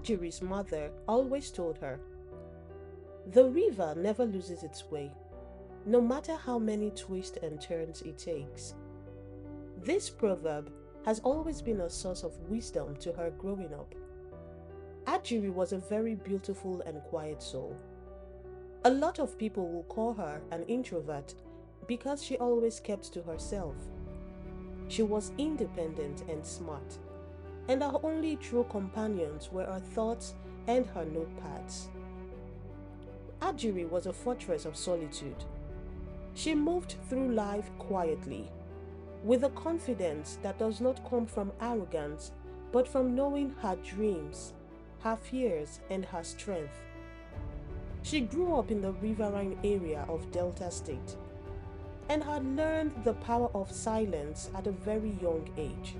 Ajiri's mother always told her, "The river never loses its way, no matter how many twists and turns it takes." This proverb has always been a source of wisdom to her growing up. Ajiri was a very beautiful and quiet soul. A lot of people will call her an introvert because she always kept to herself. She was independent and smart, and her only true companions were her thoughts and her notepads. Ajiri was a fortress of solitude. She moved through life quietly, with a confidence that does not come from arrogance, but from knowing her dreams, her fears, and her strength. She grew up in the riverine area of Delta State and had learned the power of silence at a very young age.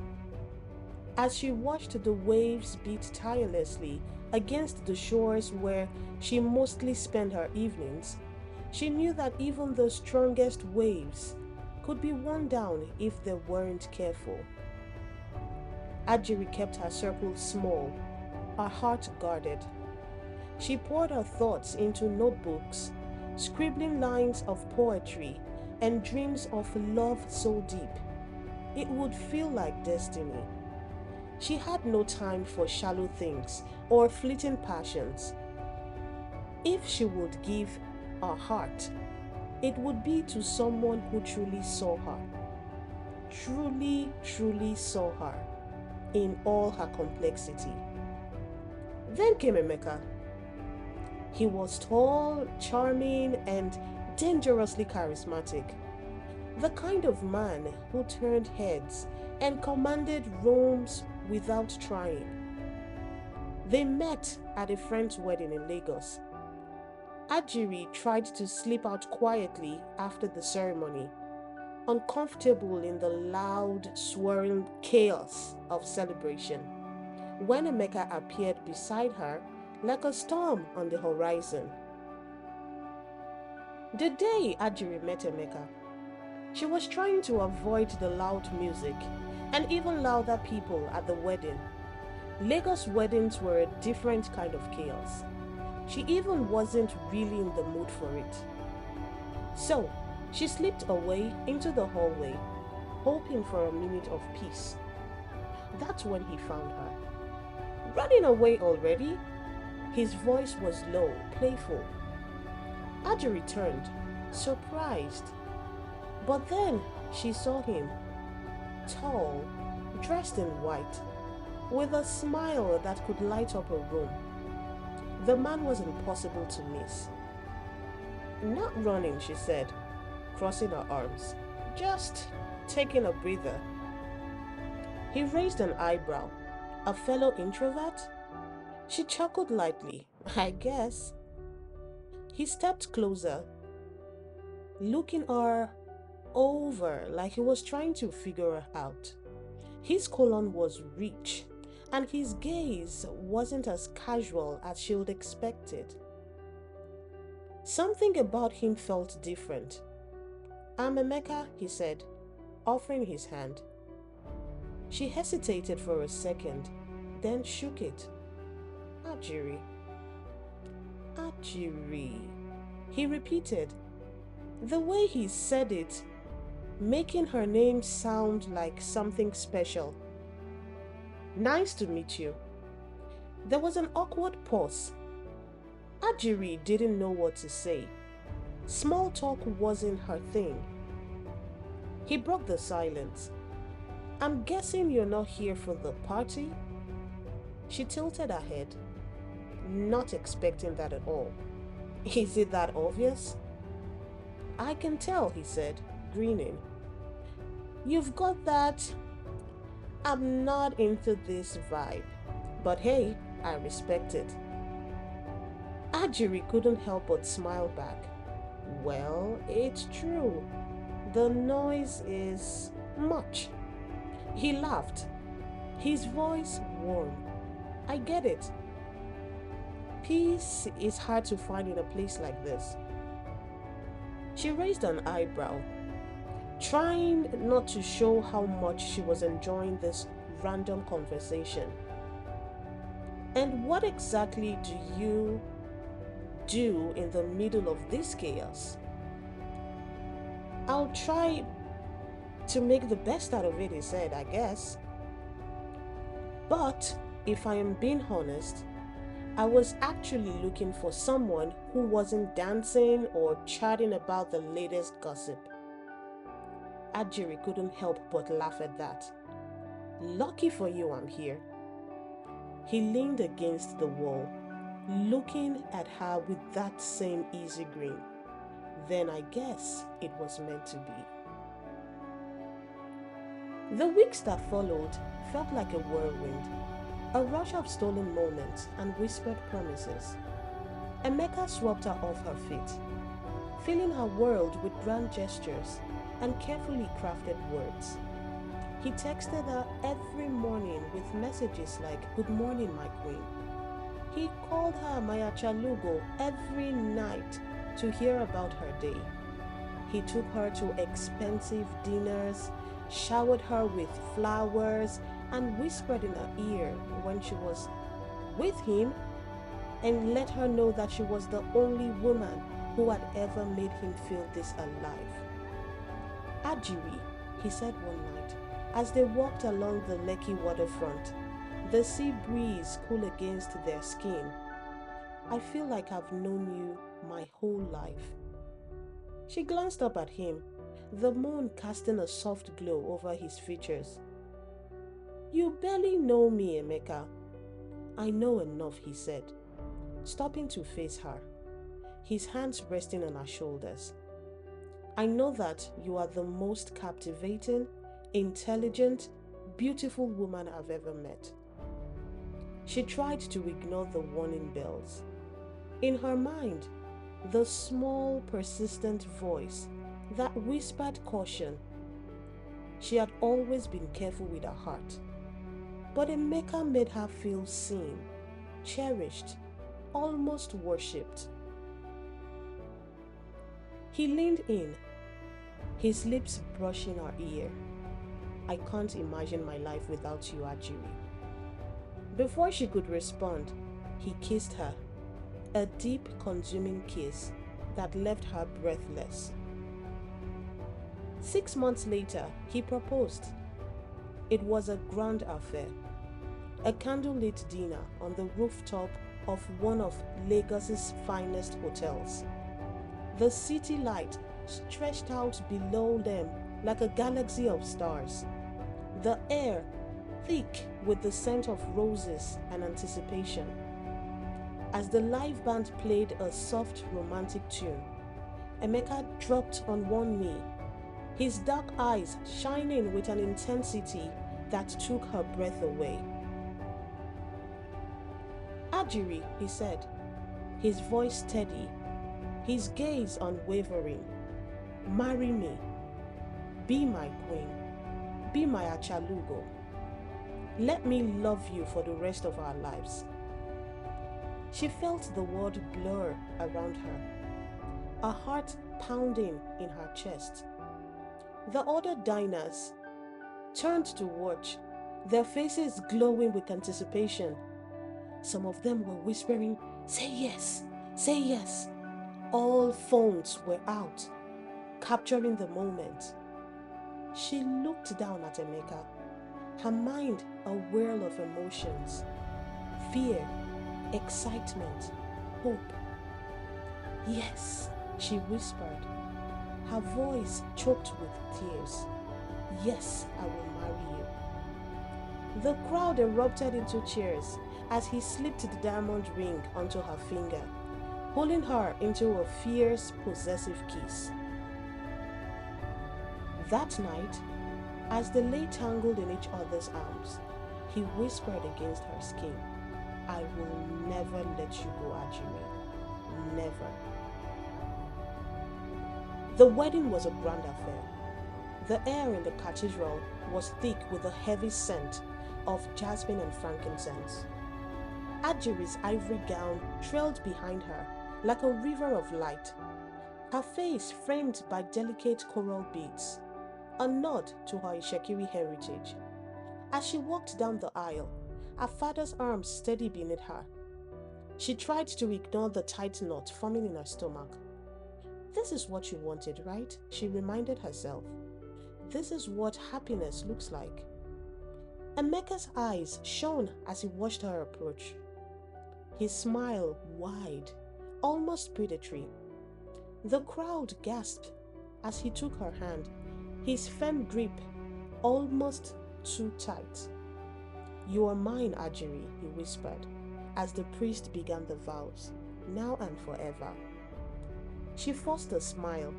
As she watched the waves beat tirelessly against the shores where she mostly spent her evenings, she knew that even the strongest waves could be worn down if they weren't careful. Ajiri kept her circle small, her heart guarded. She poured her thoughts into notebooks, scribbling lines of poetry and dreams of love so deep it would feel like destiny. She had no time for shallow things or fleeting passions. If she would give her heart, it would be to someone who truly saw her, truly saw her in all her complexity. Then came Emeka. He was tall, charming, and dangerously charismatic. The kind of man who turned heads and commanded rooms without trying. They met at a friend's wedding in Lagos. Ajiri tried to slip out quietly after the ceremony, uncomfortable in the loud, swirling chaos of celebration, when Emeka appeared beside her like a storm on the horizon. The day Ajiri met Emeka, she was trying to avoid the loud music and even louder people at the wedding. Lagos weddings were a different kind of chaos. She even wasn't really in the mood for it. So, she slipped away into the hallway, hoping for a minute of peace. That's when he found her. "Running away already?" His voice was low, playful. Ajiri turned, surprised. But then she saw him, tall, dressed in white, with a smile that could light up a room. The man was impossible to miss. "Not running," she said, crossing her arms. "Just taking a breather." He raised an eyebrow. "A fellow introvert?" She chuckled lightly. "I guess." He stepped closer, looking her over like he was trying to figure her out. His colon was rich, and his gaze wasn't as casual as she would expected. Something about him felt different. "I'm Emeka," he said, offering his hand. She hesitated for a second, then shook it. "Ajiri. Ajiri," he repeated, the way he said it, making her name sound like something special. "Nice to meet you." There was an awkward pause. Ajiri didn't know what to say. Small talk wasn't her thing. He broke the silence. "I'm guessing you're not here for the party?" She tilted her head, not expecting that at all. "Is it that obvious?" "I can tell," he said, grinning. "You've got that I'm not into this vibe. But hey, I respect it." Ajiri couldn't help but smile back. "Well, it's true. The noise is much." He laughed, his voice warm. "I get it. Peace is hard to find in a place like this." She raised an eyebrow, trying not to show how much she was enjoying this random conversation. And what exactly do you do in the middle of this chaos? I'll try to make the best out of it, he said, I guess. But if I am being honest, I was actually looking for someone who wasn't dancing or chatting about the latest gossip. Ajiri couldn't help but laugh at that. Lucky for you, I'm here. He leaned against the wall, looking at her with that same easy grin. Then I guess it was meant to be. The weeks that followed felt like a whirlwind, a rush of stolen moments and whispered promises. Emeka swept her off her feet, filling her world with grand gestures and carefully crafted words. He texted her every morning with messages like, "Good morning, my queen." He called her my achalugo every night to hear about her day. He took her to expensive dinners, showered her with flowers, and whispered in her ear when she was with him and let her know that she was the only woman who had ever made him feel this alive. "Ajiri," he said one night, as they walked along the Lekki waterfront, the sea breeze cool against their skin. "I feel like I've known you my whole life." She glanced up at him, the moon casting a soft glow over his features. "You barely know me, Emeka." "I know enough," he said, stopping to face her, his hands resting on her shoulders. "I know that you are the most captivating, intelligent, beautiful woman I've ever met." She tried to ignore the warning bells. In her mind, the small, persistent voice that whispered caution. She had always been careful with her heart, but Emeka made her feel seen, cherished, almost worshipped. He leaned in, his lips brushing her ear. "I can't imagine my life without you, Ajiri." Before she could respond, he kissed her, a deep, consuming kiss that left her breathless. 6 months later, he proposed. It was a grand affair, a candlelit dinner on the rooftop of one of Lagos's finest hotels. The city light stretched out below them like a galaxy of stars. The air thick with the scent of roses and anticipation. As the live band played a soft romantic tune, Emeka dropped on one knee, his dark eyes shining with an intensity that took her breath away. "Ajiri," he said, his voice steady, his gaze unwavering. "Marry me. Be my queen. Be my achalugo. Let me love you for the rest of our lives." She felt the world blur around her, a heart pounding in her chest. The other diners turned to watch, their faces glowing with anticipation. Some of them were whispering, "Say yes, say yes." All phones were out, capturing the moment. She looked down at Emeka, her mind a whirl of emotions: fear, excitement, hope. "Yes," she whispered, her voice choked with tears. "Yes, I will marry you." The crowd erupted into cheers as he slipped the diamond ring onto her finger, pulling her into a fierce, possessive kiss. That night, as they lay tangled in each other's arms, he whispered against her skin, "I will never let you go, Ajiri. Never." The wedding was a grand affair. The air in the cathedral was thick with a heavy scent of jasmine and frankincense. Ajiri's ivory gown trailed behind her like a river of light, her face framed by delicate coral beads, a nod to her Ishekiri heritage. As she walked down the aisle, her father's arms steady beneath her. She tried to ignore the tight knot forming in her stomach. This is what you wanted, right? She reminded herself. This is what happiness looks like. Emeka's eyes shone as he watched her approach. His smile wide, almost predatory. The crowd gasped as he took her hand, his firm grip almost too tight. You are mine, Ajiri, he whispered, as the priest began the vows, now and forever. She forced a smile,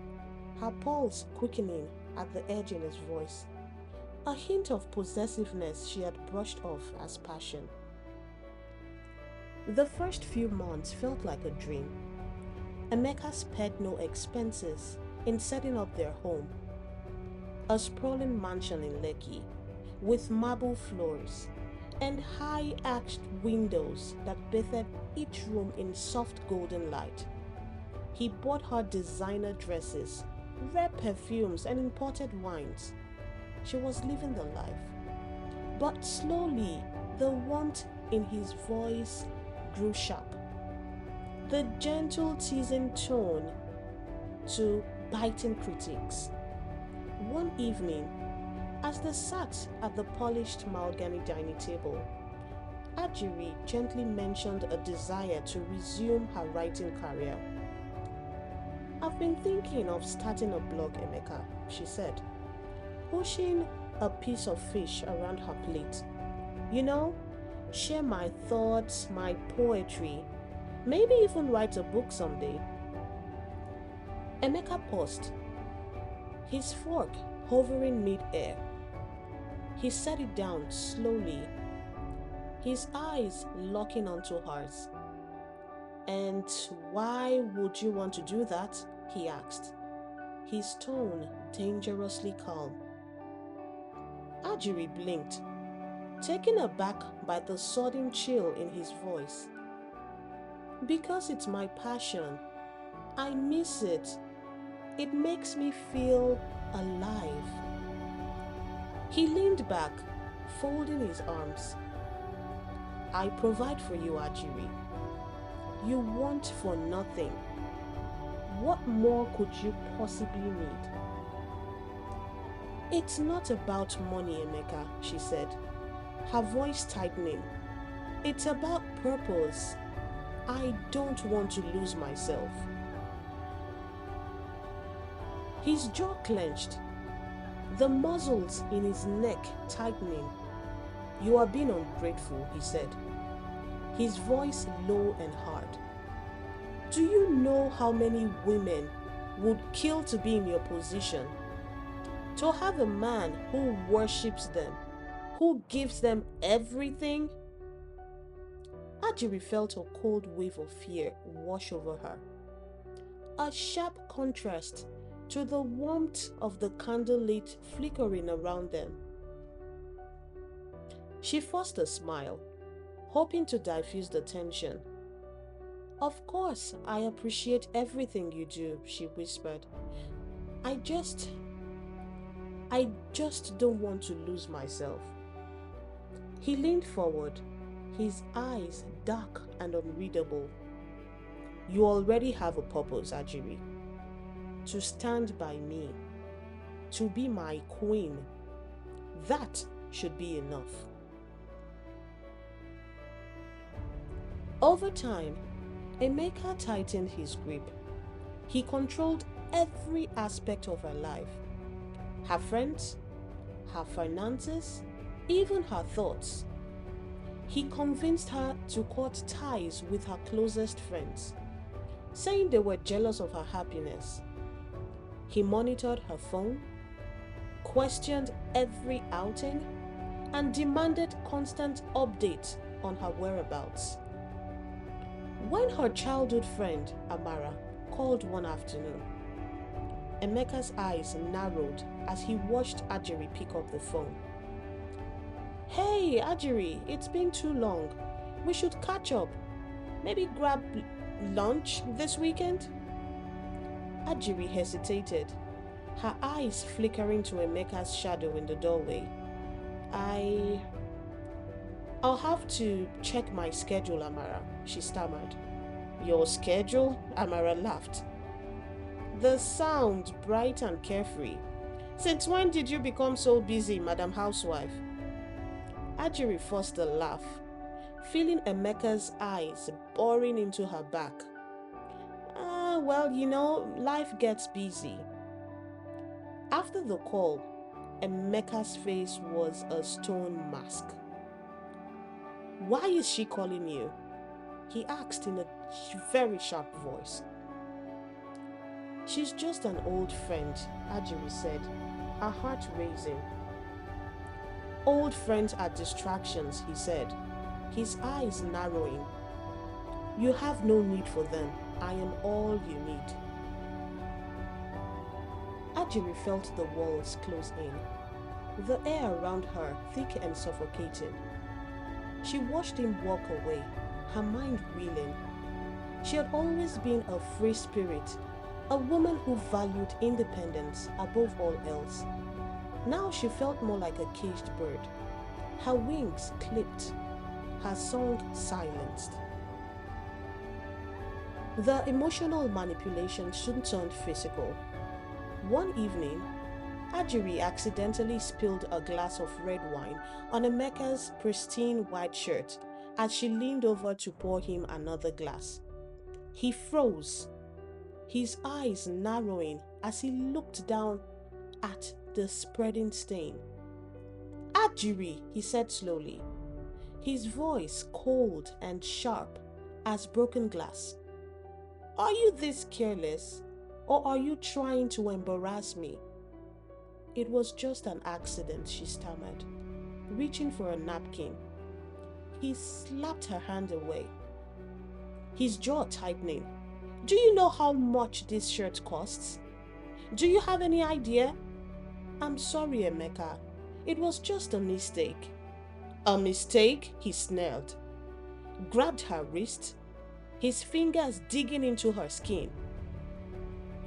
her pulse quickening at the edge in his voice, a hint of possessiveness she had brushed off as passion. The first few months felt like a dream. Emeka spared no expenses in setting up their home, a sprawling mansion in Lekki with marble floors and high-arched windows that bathed each room in soft golden light. He bought her designer dresses, rare perfumes, and imported wines. She was living the life. But slowly, the warmth in his voice grew sharp. The gentle teasing tone to biting critics. One evening, as they sat at the polished mahogany dining table, Ajiri gently mentioned a desire to resume her writing career. I've been thinking of starting a blog, Emeka, she said, pushing a piece of fish around her plate. You know, share my thoughts, my poetry, maybe even write a book someday. Emeka paused, his fork hovering mid-air. He set it down slowly, his eyes locking onto hers. And why would you want to do that? He asked, his tone dangerously calm. Ajiri blinked, taken aback by the sudden chill in his voice. Because it's my passion. I miss it. It makes me feel alive. He leaned back, folding his arms. I provide for you, Ajiri. You want for nothing. What more could you possibly need? It's not about money, Emeka, she said, her voice tightening. It's about purpose. I don't want to lose myself. His jaw clenched, the muscles in his neck tightening. You are being ungrateful, he said, his voice low and hard. Do you know how many women would kill to be in your position? To have a man who worships them, who gives them everything? Ajiri felt a cold wave of fear wash over her. A sharp contrast to the warmth of the candlelit flickering around them. She forced a smile, hoping to diffuse the tension. Of course, I appreciate everything you do, she whispered. I just don't want to lose myself. He leaned forward, his eyes dark and unreadable. You already have a purpose, Ajiri. To stand by me. To be my queen. That should be enough. Over time, Emeka tightened his grip. He controlled every aspect of her life. Her friends, her finances, even her thoughts. He convinced her to cut ties with her closest friends, saying they were jealous of her happiness. He monitored her phone, questioned every outing, and demanded constant updates on her whereabouts. When her childhood friend, Amara, called one afternoon, Emeka's eyes narrowed as he watched Ajiri pick up the phone. Hey, Ajiri, it's been too long. We should catch up. Maybe grab lunch this weekend? Ajiri hesitated, her eyes flickering to Emeka's shadow in the doorway. I'll have to check my schedule, Amara, she stammered. Your schedule? Amara laughed. The sound bright and carefree. Since when did you become so busy, Madam Housewife? Ajiri forced a laugh, feeling Emeka's eyes boring into her back. Well, life gets busy. After the call, Emeka's face was a stone mask. Why is she calling you? He asked in a very sharp voice. She's just an old friend, Ajiri said, her heart racing. Old friends are distractions, he said, his eyes narrowing. You have no need for them. I am all you need. Ajiri felt the walls close in, the air around her thick and suffocating. She watched him walk away, her mind reeling. She had always been a free spirit, a woman who valued independence above all else. Now she felt more like a caged bird, her wings clipped, her song silenced. The emotional manipulation soon turned physical. One evening, Ajiri accidentally spilled a glass of red wine on Emeka's pristine white shirt as she leaned over to pour him another glass. He froze, his eyes narrowing as he looked down at the spreading stain. Ajiri, he said slowly, his voice cold and sharp as broken glass. Are you this careless, or are you trying to embarrass me? It was just an accident, she stammered, reaching for a napkin. He slapped her hand away, his jaw tightening. Do you know how much this shirt costs? Do you have any idea? I'm sorry, Emeka. It was just a mistake. A mistake? He snarled, grabbed her wrist, his fingers digging into her skin.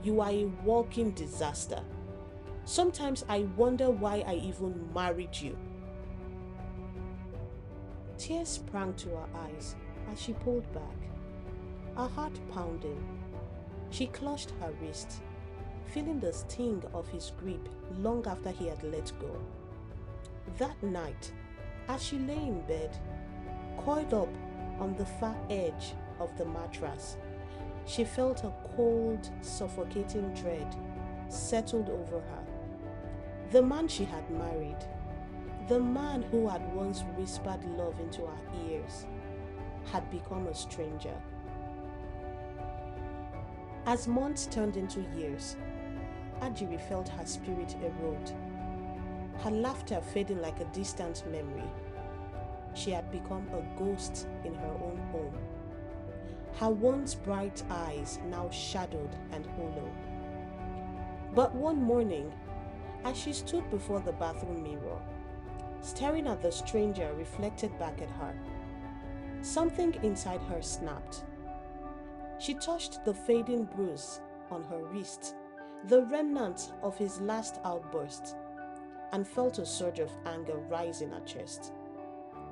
You are a walking disaster. Sometimes I wonder why I even married you. Tears sprang to her eyes as she pulled back, her heart pounding. She clutched her wrist, feeling the sting of his grip long after he had let go. That night, as she lay in bed, coiled up on the far edge of the mattress, she felt a cold, suffocating dread settled over her. The man she had married, the man who had once whispered love into her ears, had become a stranger. As months turned into years, Ajiri felt her spirit erode, her laughter fading like a distant memory. She had become a ghost in her own home, her once bright eyes now shadowed and hollow. But one morning, as she stood before the bathroom mirror, staring at the stranger reflected back at her, something inside her snapped. She touched the fading bruise on her wrist, the remnant of his last outburst, and felt a surge of anger rise in her chest.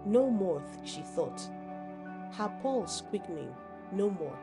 No more, she thought, her pulse quickening, no more.